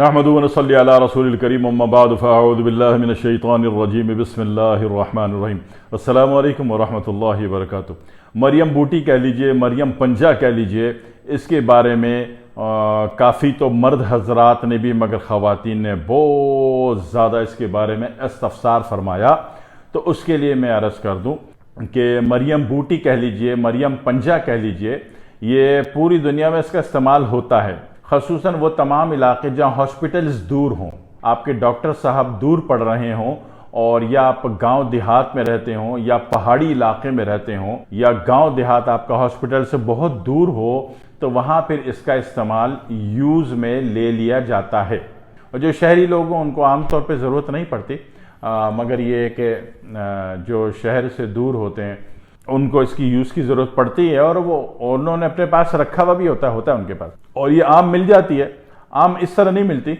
نحمدہ ونصلی علی رسول الکریم اما بعد فاعوذ باللہ من الشیطان الرجیم بسم اللہ الرحمن الرحیم السلام علیکم ورحمۃ اللہ وبرکاتہ۔ مریم بوٹی کہہ لیجئے، مریم پنجہ کہہ لیجئے، اس کے بارے میں کافی تو مرد حضرات نے بھی مگر خواتین نے بہت زیادہ اس کے بارے میں استفسار فرمایا، تو اس کے لیے میں عرض کر دوں کہ مریم بوٹی کہہ لیجئے، مریم پنجہ کہہ لیجئے، یہ پوری دنیا میں اس کا استعمال ہوتا ہے، خصوصاً وہ تمام علاقے جہاں ہاسپٹلز دور ہوں، آپ کے ڈاکٹر صاحب دور پڑ رہے ہوں، اور یا آپ گاؤں دیہات میں رہتے ہوں یا پہاڑی علاقے میں رہتے ہوں یا گاؤں دیہات آپ کا ہاسپٹل سے بہت دور ہو، تو وہاں پھر اس کا استعمال یوز میں لے لیا جاتا ہے۔ اور جو شہری لوگ ہیں ان کو عام طور پہ ضرورت نہیں پڑتی، مگر یہ کہ جو شہر سے دور ہوتے ہیں ان کو اس کی یوز کی ضرورت پڑتی ہے، اور وہ انہوں نے اپنے پاس رکھا ہوا بھی ہوتا ہے ان کے پاس، اور یہ عام مل جاتی ہے۔ عام اس طرح نہیں ملتی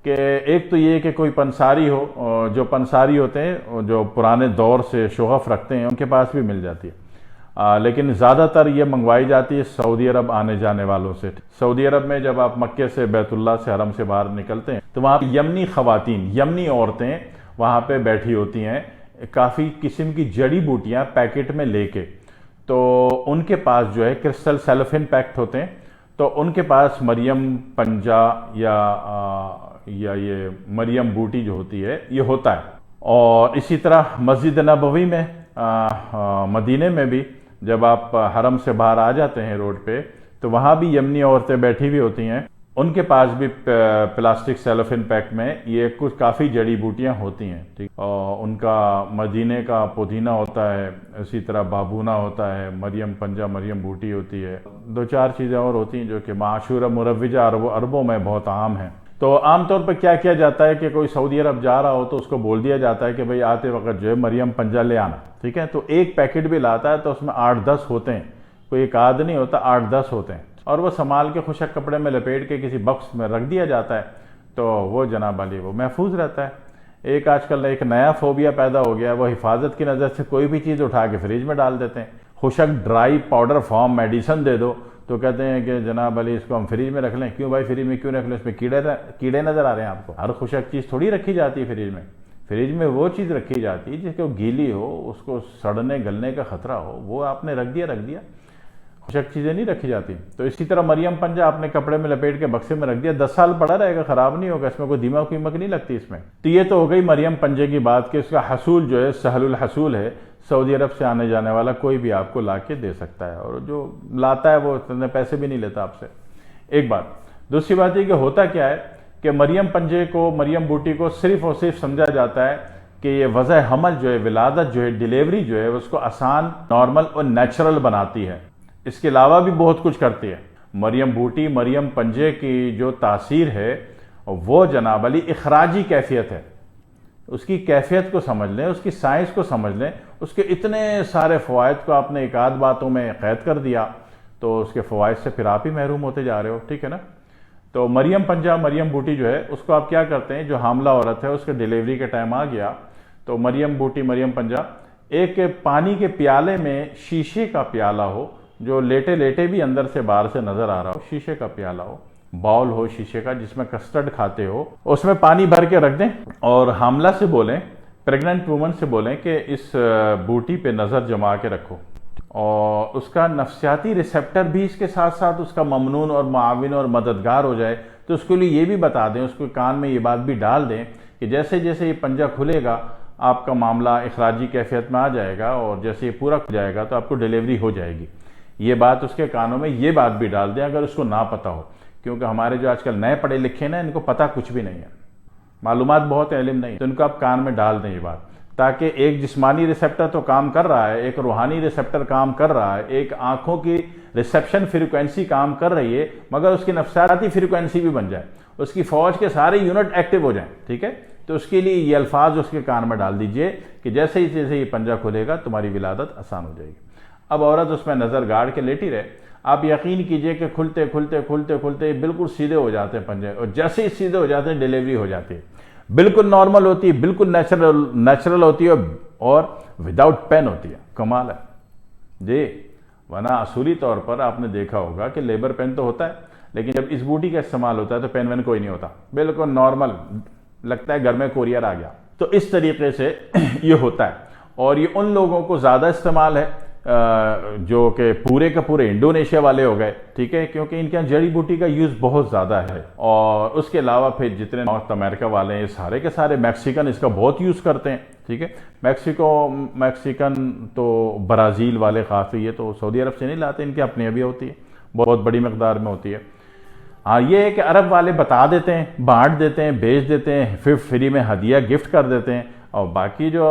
کہ ایک تو یہ کہ کوئی پنساری ہو، جو پنساری ہوتے ہیں جو پرانے دور سے شغف رکھتے ہیں ان کے پاس بھی مل جاتی ہے، لیکن زیادہ تر یہ منگوائی جاتی ہے سعودی عرب آنے جانے والوں سے۔ سعودی عرب میں جب آپ مکے سے بیت اللہ سے حرم سے باہر نکلتے ہیں تو وہاں یمنی خواتین، یمنی عورتیں وہاں پہ بیٹھی ہوتی ہیں، کافی قسم کی جڑی بوٹیاں پیکٹ میں لے کے، تو ان کے پاس جو ہے کرسٹل سیلوفین پیکٹ ہوتے ہیں، تو ان کے پاس مریم پنجہ یا یہ مریم بوٹی جو ہوتی ہے یہ ہوتا ہے۔ اور اسی طرح مسجد نبوی میں، مدینے میں بھی جب آپ حرم سے باہر آ جاتے ہیں روڈ پہ تو وہاں بھی یمنی عورتیں بیٹھی ہوئی ہوتی ہیں، ان کے پاس بھی پلاسٹک سیلوفین پیک میں یہ کچھ کافی جڑی بوٹیاں ہوتی ہیں، ٹھیک، اور ان کا مدینے کا پودینہ ہوتا ہے، اسی طرح بابونا ہوتا ہے، مریم پنجہ مریم بوٹی ہوتی ہے، دو چار چیزیں اور ہوتی ہیں جو کہ معشورہ مروجہ عربوں میں بہت عام ہیں۔ تو عام طور پر کیا کیا جاتا ہے کہ کوئی سعودی عرب جا رہا ہو تو اس کو بول دیا جاتا ہے کہ بھئی آتے وقت جو ہے مریم پنجہ لے آنا، ٹھیک ہے، تو ایک پیکٹ بھی لاتا ہے تو اس میں 8-10 ہوتے ہیں، کوئی ایک آدھ نہیں ہوتا، 8-10 ہوتے ہیں، اور وہ سنبھال کے خشک کپڑے میں لپیٹ کے کسی باکس میں رکھ دیا جاتا ہے، تو وہ جناب علی وہ محفوظ رہتا ہے۔ ایک آج کل ایک نیا فوبیا پیدا ہو گیا، وہ حفاظت کی نظر سے کوئی بھی چیز اٹھا کے فریج میں ڈال دیتے ہیں، خشک ڈرائی پاؤڈر فارم میڈیسن دے دو تو کہتے ہیں کہ جناب علی اس کو ہم فریج میں رکھ لیں۔ کیوں بھائی فریج میں کیوں رکھ لیں؟ اس میں کیڑے نظر آ رہے ہیں آپ کو؟ ہر خشک چیز تھوڑی رکھی جاتی ہے فریج میں، فریج میں وہ چیز رکھی جاتی ہے جس کو گیلی ہو، اس کو سڑنے گلنے کا خطرہ ہو، وہ آپ نے رکھ دیا، خشک چیزیں نہیں رکھی جاتی۔ تو اسی طرح مریم پنجہ آپ نے کپڑے میں لپیٹ کے بکسے میں رکھ دیا، 10 سال پڑا رہے گا، خراب نہیں ہوگا، اس میں کوئی دیمک نہیں لگتی اس میں۔ تو یہ تو ہو گئی مریم پنجے کی بات کہ اس کا حصول جو ہے سہل الحصول ہے، سعودی عرب سے آنے جانے والا کوئی بھی آپ کو لا کے دے سکتا ہے، اور جو لاتا ہے وہ اتنے پیسے بھی نہیں لیتا آپ سے، ایک بات۔ دوسری بات یہ کہ ہوتا کیا ہے کہ مریم پنجے کو، مریم بوٹی کو صرف اور صرف سمجھا جاتا ہے کہ یہ وضع حمل جو ہے، ولادت جو ہے، ڈیلیوری جو ہے اس کو آسان، نارمل اور نیچرل بناتی ہے، اس کے علاوہ بھی بہت کچھ کرتی ہے۔ مریم بوٹی، مریم پنجے کی جو تاثیر ہے وہ جناب علی اخراجی کیفیت ہے، اس کی کیفیت کو سمجھ لیں، اس کی سائنس کو سمجھ لیں، اس کے اتنے سارے فوائد کو آپ نے ایک آدھ باتوں میں قید کر دیا تو اس کے فوائد سے پھر آپ ہی محروم ہوتے جا رہے ہو، ٹھیک ہے نا۔ تو مریم پنجہ مریم بوٹی جو ہے اس کو آپ کیا کرتے ہیں، جو حاملہ عورت ہے اس کے ڈیلیوری کا ٹائم آ گیا تو مریم بوٹی مریم پنجہ ایک پانی کے پیالے میں، شیشے کا پیالہ ہو جو لیٹے لیٹے بھی اندر سے باہر سے نظر آ رہا ہو، شیشے کا پیالہ ہو، باؤل ہو شیشے کا جس میں کسٹرڈ کھاتے ہو، اس میں پانی بھر کے رکھ دیں، اور حاملہ سے بولیں، پریگننٹ وومن سے بولیں کہ اس بوٹی پہ نظر جما کے رکھو، اور اس کا نفسیاتی ریسیپٹر بھی اس کے ساتھ ساتھ اس کا ممنون اور معاون اور مددگار ہو جائے، تو اس کے لیے یہ بھی بتا دیں، اس کو کان میں یہ بات بھی ڈال دیں کہ جیسے جیسے یہ پنجہ کھلے گا آپ کا معاملہ اخراجی کیفیت میں آ جائے گا، اور جیسے یہ پورا کھل جائے گا تو آپ کو ڈیلیوری ہو جائے گی۔ یہ بات اس کے کانوں میں یہ بات بھی ڈال دیں اگر اس کو نہ پتہ ہو، کیونکہ ہمارے جو آج کل نئے پڑھے لکھے نا ان کو پتہ کچھ بھی نہیں ہے، معلومات بہت علم نہیں، تو ان کو آپ کان میں ڈال دیں یہ بات، تاکہ ایک جسمانی ریسیپٹر تو کام کر رہا ہے، ایک روحانی ریسیپٹر کام کر رہا ہے، ایک آنکھوں کی ریسیپشن فریکوینسی کام کر رہی ہے، مگر اس کی نفسیاتی فریکوینسی بھی بن جائے، اس کی فوج کے سارے یونٹ ایکٹیو ہو جائیں، ٹھیک ہے۔ تو اس کے لیے یہ الفاظ اس کے کان میں ڈال دیجئے کہ جیسے یہ پنجہ کھلے گا تمہاری ولادت آسان ہو جائے گی۔ اب عورت اس میں نظر گاڑ کے لیٹی رہے، آپ یقین کیجئے کہ کھلتے کھلتے کھلتے کھلتے بالکل سیدھے ہو جاتے ہیں پنجے، اور جیسے ہی سیدھے ہو جاتے ہیں ڈیلیوری ہو جاتی ہے، بالکل نارمل ہوتی ہے، بالکل نیچرل ہوتی ہے، اور وداؤٹ پین ہوتی ہے، کمال ہے جی۔ ورنہ اصولی طور پر آپ نے دیکھا ہوگا کہ لیبر پین تو ہوتا ہے، لیکن جب اس بوٹی کا استعمال ہوتا ہے تو پین وین کوئی نہیں ہوتا، بالکل نارمل لگتا ہے گھر میں کوریئر آ گیا۔ تو اس طریقے سے یہ ہوتا ہے، اور یہ ان لوگوں کو زیادہ استعمال ہے جو کہ پورے کا پورے انڈونیشیا والے ہو گئے، ٹھیک ہے، کیونکہ ان کے یہاں جڑی بوٹی کا یوز بہت زیادہ ہے۔ اور اس کے علاوہ پھر جتنے نارتھ امریکہ والے ہیں سارے کے سارے میکسیکن اس کا بہت یوز کرتے ہیں، ٹھیک ہے۔ میکسیکن تو برازیل والے کافی، یہ تو سعودی عرب سے نہیں لاتے، ان کے اپنے ابھی ہوتی ہے، بہت بڑی مقدار میں ہوتی ہے۔ ہاں یہ ہے کہ عرب والے بتا دیتے ہیں، بانٹ دیتے ہیں، بیچ دیتے ہیں، پھر فری میں ہدیہ گفٹ کر دیتے ہیں، اور باقی جو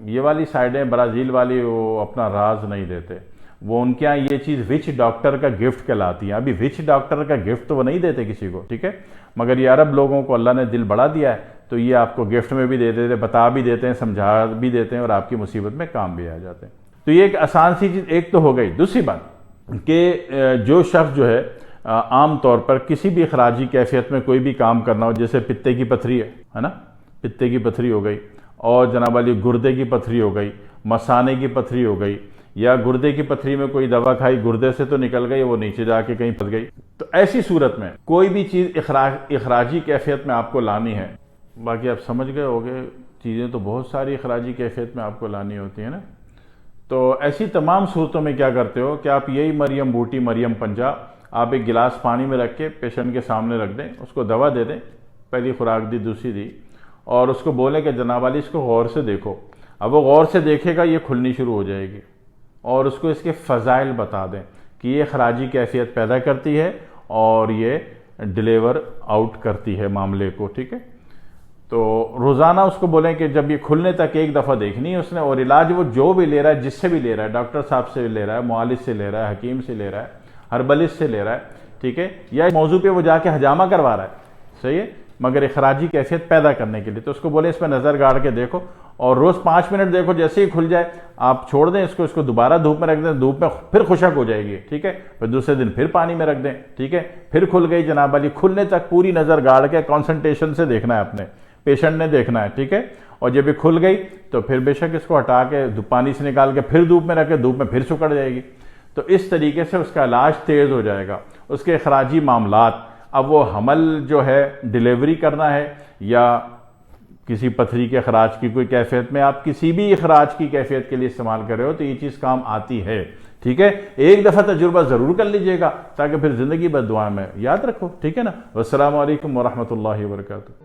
یہ والی سائڈیں برازیل والی وہ اپنا راز نہیں دیتے، وہ ان کے ہاں یہ چیز وچ ڈاکٹر کا گفٹ کہلاتی ہے۔ ابھی وچ ڈاکٹر کا گفٹ تو وہ نہیں دیتے کسی کو، ٹھیک ہے، مگر یہ عرب لوگوں کو اللہ نے دل بڑا دیا ہے تو یہ آپ کو گفٹ میں بھی دے دیتے، بتا بھی دیتے ہیں، سمجھا بھی دیتے ہیں، اور آپ کی مصیبت میں کام بھی آ جاتے ہیں۔ تو یہ ایک آسان سی چیز ایک تو ہو گئی۔ دوسری بات کہ جو شخص جو ہے عام طور پر کسی بھی اخراجی کیفیت میں کوئی بھی کام کرنا ہو، جیسے پتے کی پتھری ہے نا، پتے کی پتھری ہو گئی، اور جناب علی گردے کی پتھری ہو گئی، مثانے کی پتھری ہو گئی، یا گردے کی پتھری میں کوئی دوا کھائی، گردے سے تو نکل گئی، وہ نیچے جا کے کہیں پھنس گئی، تو ایسی صورت میں کوئی بھی چیز اخراجی کیفیت میں آپ کو لانی ہے، باقی آپ سمجھ گئے ہوگے چیزیں تو بہت ساری اخراجی کیفیت میں آپ کو لانی ہوتی ہیں نا، تو ایسی تمام صورتوں میں کیا کرتے ہو کہ آپ یہی مریم بوٹی، مریم پنجہ آپ ایک گلاس پانی میں رکھ کے پیشنٹ کے سامنے رکھ دیں، اس کو دوا دے دیں، پہلی خوراک دی، دوسری دی، اور اس کو بولیں کہ جناب علی اس کو غور سے دیکھو۔ اب وہ غور سے دیکھے گا، یہ کھلنی شروع ہو جائے گی، اور اس کو اس کے فضائل بتا دیں کہ یہ اخراجی کیفیت پیدا کرتی ہے اور یہ ڈیلیور آؤٹ کرتی ہے معاملے کو، ٹھیک ہے۔ تو روزانہ اس کو بولیں کہ جب یہ کھلنے تک ایک دفعہ دیکھنی ہے اس نے، اور علاج وہ جو بھی لے رہا ہے، جس سے بھی لے رہا ہے، ڈاکٹر صاحب سے لے رہا ہے، معالج سے لے رہا ہے، حکیم سے لے رہا ہے، ہربلسٹ سے لے رہا ہے، ٹھیک ہے، یا موضوع پہ وہ جا کے حجامہ کروا رہا ہے، صحیح ہے، مگر اخراجی کیفیت پیدا کرنے کے لیے، تو اس کو بولیں اس پہ نظر گاڑ کے دیکھو، اور روز 5 منٹ دیکھو، جیسے ہی کھل جائے آپ چھوڑ دیں اس کو دوبارہ دھوپ میں رکھ دیں، دھوپ میں پھر خشک ہو جائے گی، ٹھیک ہے، پھر دوسرے دن پھر پانی میں رکھ دیں، ٹھیک ہے، پھر کھل گئی جناب علی، کھلنے تک پوری نظر گاڑ کے کانسنٹریشن سے دیکھنا ہے اپنے پیشنٹ نے دیکھنا ہے، ٹھیک ہے، اور جب یہ کھل گئی تو پھر بے شک اس کو ہٹا کے پانی سے نکال کے پھر دھوپ میں رکھے، دھوپ میں پھر سکڑ جائے گی، تو اس طریقے سے اس کا علاج تیز ہو جائے گا۔ اس کے اخراجی معاملات، اب وہ حمل جو ہے ڈیلیوری کرنا ہے یا کسی پتھری کے اخراج کی کوئی کیفیت میں، آپ کسی بھی اخراج کی کیفیت کے لیے استعمال کر رہے ہو تو یہ چیز کام آتی ہے، ٹھیک ہے۔ ایک دفعہ تجربہ ضرور کر لیجئے گا تاکہ پھر زندگی بھر دعا میں یاد رکھو، ٹھیک ہے نا۔ والسلام علیکم ورحمۃ اللہ وبرکاتہ۔